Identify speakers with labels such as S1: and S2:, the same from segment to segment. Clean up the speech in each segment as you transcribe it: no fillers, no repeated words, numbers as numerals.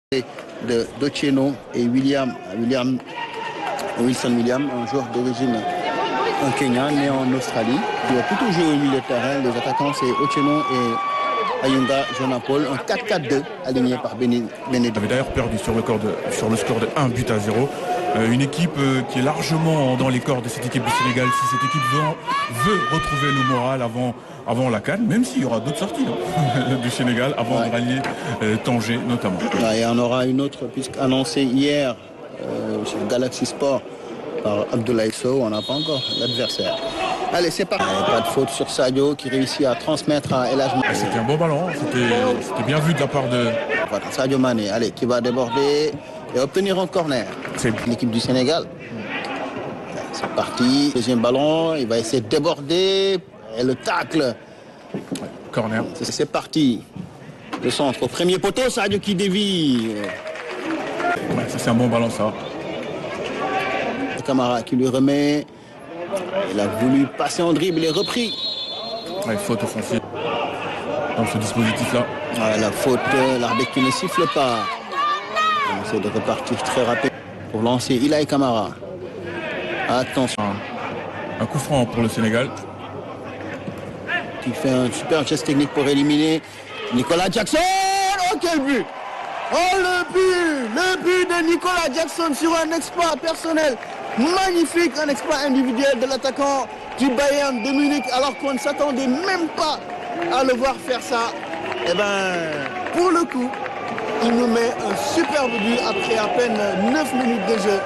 S1: de Otieno et Wilson William, un joueur d'origine kenyan né en Australie. Il a plutôt joué au milieu de terrain. Les attaquants, c'est Otieno et Ayunga Jonapol, un 4-4-2 aligné par Bénédicte.
S2: Il avait d'ailleurs perdu sur le score de 1-0. Une équipe qui est largement dans les cordes de cette équipe du Sénégal. Si cette équipe veut retrouver le moral avant la CAN, même s'il y aura d'autres sorties du Sénégal avant de rallier Tanger notamment.
S1: Et on aura une autre, puisqu'annoncée hier sur Galaxy Sport par Abdoulaye Sow, on n'a pas encore l'adversaire. Allez, c'est parti. Pas de faute sur Sadio qui réussit à transmettre à El Hadj Malick.
S2: C'était un bon ballon, c'était bien vu de la part de
S1: Sadio Mané, allez, qui va déborder et obtenir un corner. C'est l'équipe du Sénégal. C'est parti, deuxième ballon, il va essayer de déborder et le tacle.
S2: Corner.
S1: C'est parti. Le centre au premier poteau, Sadio qui dévie.
S2: Ça c'est un bon ballon ça.
S1: Camara qui lui remet. Il a voulu passer en dribble, il est repris.
S2: Faute offensive dans ce dispositif-là.
S1: La faute, l'arbitre qui ne siffle pas. On essaie de repartir très rapide pour lancer Ilaï Camara. Attention.
S2: Un coup franc pour le Sénégal.
S1: Qui fait un super geste technique pour éliminer Nicolas Jackson. Oh quel but! Oh le but de Nicolas Jackson sur un exploit personnel. Magnifique, un exploit individuel de l'attaquant du Bayern de Munich, alors qu'on ne s'attendait même pas à le voir faire ça. Et pour le coup, il nous met un superbe but après à peine 9 minutes de jeu.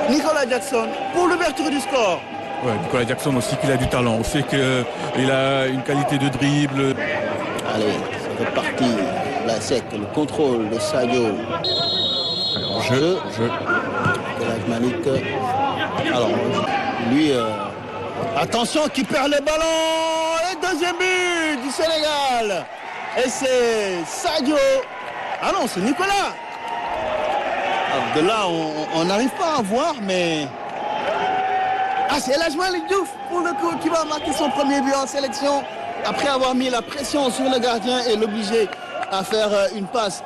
S1: Nicolas Jackson pour l'ouverture du score.
S2: Ouais, Nicolas Jackson aussi qu'il a du talent. On sait qu'il a une qualité de dribble.
S1: Allez, c'est reparti. Là, c'est le contrôle de Sadio.
S2: Alors, jeu.
S1: El Hadj Malick. Alors, lui, attention, qui perd le ballon. Et deuxième but du Sénégal. Et c'est Sadio. Ah non, c'est Nicolas. Alors, de là, on n'arrive pas à voir, mais... Ah, c'est El Hadj Malick Diouf, pour le coup, qui va marquer son premier but en sélection. Après avoir mis la pression sur le gardien et l'obliger à faire une passe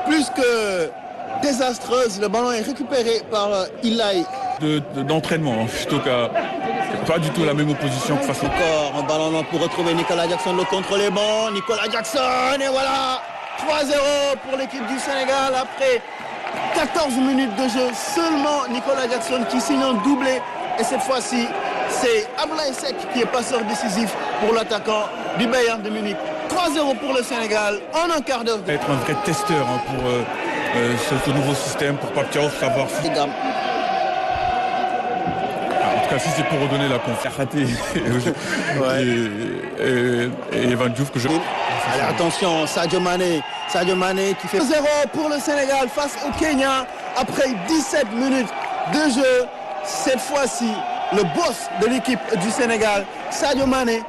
S1: plus que désastreuse. Le ballon est récupéré par Ilaï.
S2: D'entraînement, plutôt qu'à pas du tout la même opposition que face au
S1: corps. Un ballon long pour retrouver Nicolas Jackson. Le contrôle est bon. Nicolas Jackson, et voilà 3-0 pour l'équipe du Sénégal après 14 minutes de jeu. Seulement Nicolas Jackson qui signe un doublé. Et cette fois-ci, c'est Ablaye Seck qui est passeur décisif pour l'attaquant du Bayern de Munich. 3-0 pour le Sénégal en un quart d'heure.
S2: Être un vrai testeur pour ce nouveau système, pour Pape Thiaw, savoir si... En tout cas, si c'est pour redonner la confiance et Evan Diouf que je...
S1: Allez, attention, Sadio Mané qui fait 0 pour le Sénégal face au Kenya après 17 minutes de jeu. Cette fois-ci, le boss de l'équipe du Sénégal, Sadio Mané,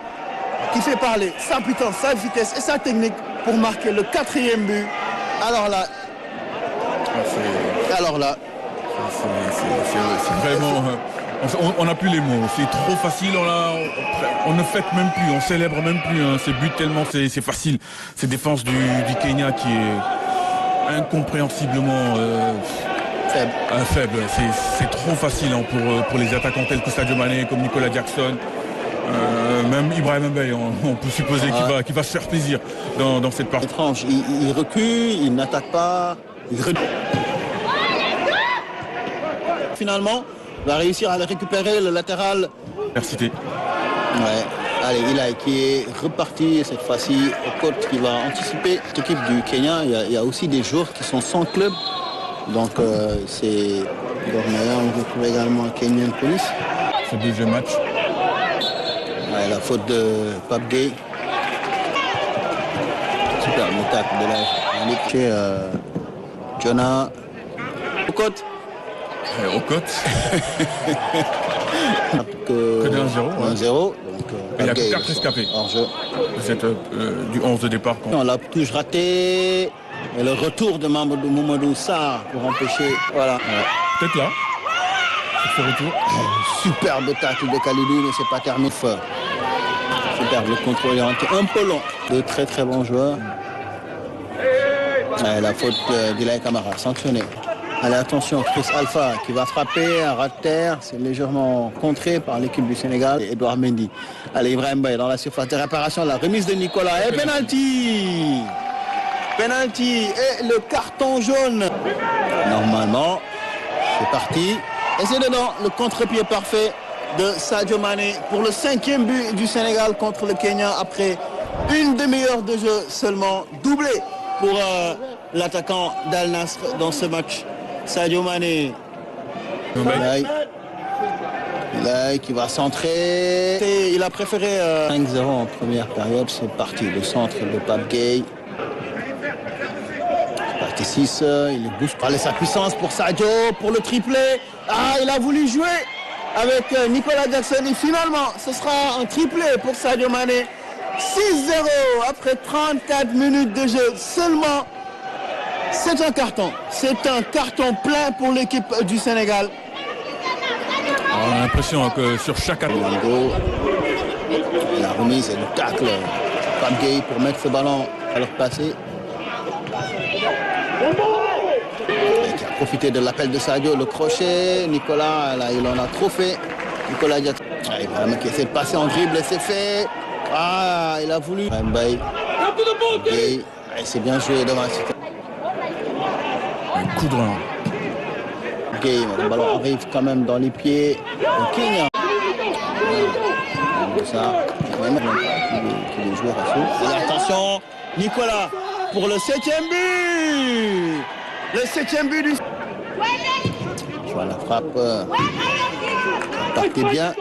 S1: qui fait parler sa puissance, sa vitesse et sa technique pour marquer le 4e but. Alors là,
S2: c'est vraiment... On n'a plus les mots, c'est trop facile, on ne fête même plus, on célèbre même plus ces buts tellement c'est facile. Cette défense du Kenya qui est incompréhensiblement faible. C'est trop facile pour les attaquants tels que Sadio Mané, comme Nicolas Jackson. Même Ibrahim Mbaye, on peut supposer qu'il va se faire plaisir dans cette partie.
S1: Étrange, il recule, il n'attaque pas, il recule. Finalement, il va réussir à le récupérer, le latéral.
S2: Merci.
S1: Ouais. Allez, Ilaï qui est reparti cette fois-ci au côte qui va anticiper. Cette équipe du Kenya, il y a aussi des joueurs qui sont sans club. Donc c'est... On retrouve également un Kenyan Police.
S2: C'est le deuxième match.
S1: Ouais, la faute de Pape Gueye. Super, le tacle de la Ligue. Jonah au côte.
S2: Au côte.
S1: Que
S2: de 1-0.
S1: 1-0.
S2: Il y a que 4 rescapés. Du 11 de départ.
S1: On l'a touche raté. Et le retour de Mamadou Sarr pour empêcher. Voilà. Ouais.
S2: Peut-être là. Ce retour.
S1: Superbe tacle de Kalidou, mais c'est pas terminé. Superbe, le contrôle est un peu long. De très très bons joueurs. La faute d'Ilay Camara, sanctionnée. Allez, attention, Chris Alpha qui va frapper, un ras de terre. C'est légèrement contré par l'équipe du Sénégal. Et Edouard Mendy. Allez, Ibrahim Baye dans la surface de réparation. La remise de Nicolas. Et penalty. Penalty et le carton jaune. Normalement, c'est parti. Et c'est dedans, le contre-pied parfait de Sadio Mané pour le 5e but du Sénégal contre le Kenya après une demi-heure de jeu seulement, doublé pour l'attaquant d'Al Nassr dans ce match. Sadio Mané. Ilay qui va centrer. Et il a préféré 5-0 en première période. C'est parti, le centre de Pape Gueye. C'est parti 6, il bouge par sa puissance pour Sadio, pour le triplé. Ah, il a voulu jouer avec Nicolas Jackson et finalement ce sera un triplé pour Sadio Mané. 6-0 après 34 minutes de jeu seulement. C'est un carton plein pour l'équipe du Sénégal.
S2: On a l'impression que sur chaque attaque.
S1: La remise et le tacle. Pape Gueye pour mettre ce ballon à leur passer. Et qui a profité de l'appel de Sadio, le crochet. Nicolas, là, il en a trop fait. Nicolas Jackson. Il va qui essaie de passer en dribble et c'est fait. Ah, il a voulu. Mbaye. Gueye. C'est bien joué devant.
S2: Un coup de rein.
S1: Gueye, le ballon arrive quand même dans les pieds au Kenya. Ça, qui est joueur à fond. Et attention, Nicolas pour le 7e but. Le 7e but du. Je vois la frappe. Partez bien.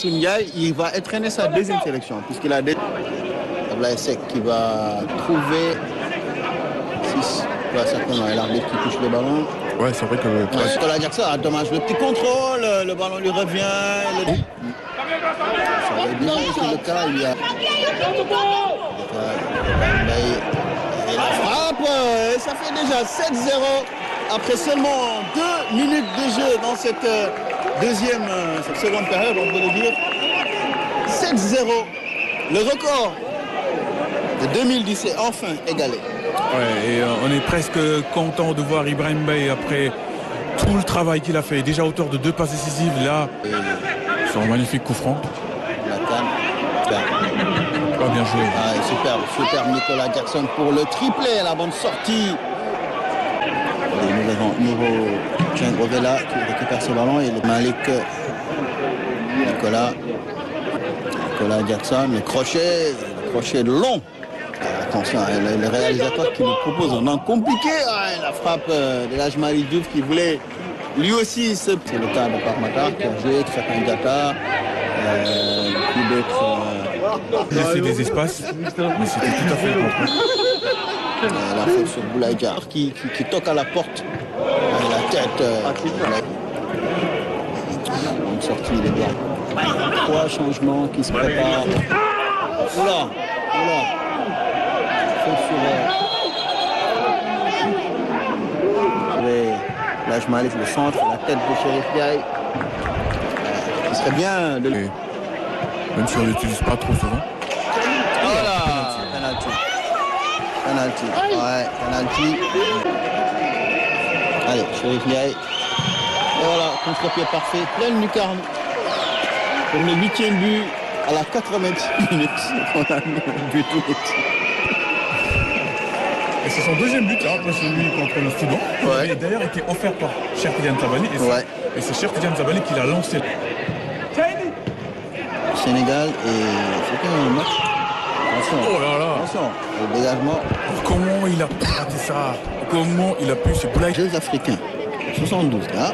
S1: Ndiaye, il va entraîner sa deuxième sélection puisqu'il a des. Ablaye Seck qui va trouver 6. Certainement, et l'arbitre qui touche le ballon.
S2: Ouais, c'est vrai que.
S1: Nicolas Jackson, dommage, le petit contrôle, le ballon lui revient. Ça va bien, c'est le cas, il y a. Et la frappe, et ça fait déjà 7-0 après seulement 2 minutes de jeu dans cette cette seconde période, on peut le dire. 7-0, le record de 2010 est enfin égalé.
S2: Ouais, et on est presque content de voir Ibrahim Baye après tout le travail qu'il a fait. Déjà auteur de 2 passes décisives, là, c'est un magnifique coup franc.
S1: La canne,
S2: oh, bien joué.
S1: Ah, superbe Nicolas Jackson pour le triplé, la bonne sortie. Et nous avons Miro Djengrovela qui récupère ce ballon et le Malik Nicolas Jackson, le crochet long. Attention, le réalisateur qui nous propose un an compliqué. La frappe de Lajmari Diouf qui voulait lui aussi c'est le cas de Parmata qui a joué, Tchakan Diatta, puis d'autres.
S2: Laisser des espaces, mais c'était tout à fait le contraire.
S1: La faute sur Boulaïdjar qui toque à la porte. La tête. Une sortie, les gars. 3 changements qui se préparent. Oula. Là, je m'arrive le centre, la tête de Chérif Ndiaye. Ce serait bien de.
S2: Même si on ne l'utilise pas trop souvent.
S1: Voilà, penalty. Ouais, penalty. Allez, Chérif Ndiaye. Et voilà, contre-pied parfait, pleine lucarne. Pour le 8e but à la 80e minute. On a mis un but tout.
S2: Et c'est son 2e but là, après celui contre le Soudan.
S1: Ouais.
S2: Il a d'ailleurs été offert par Cheikh Tidiane Sabaly. Et c'est Cheikh Tidiane Sabaly qui l'a lancé.
S1: Sénégal et c'était un match. Attention.
S2: Oh là là.
S1: Attention. Le dégagement.
S2: Comment il a raté ça? Comment il a pu se plaindre?
S1: Jeux africains. 72 là.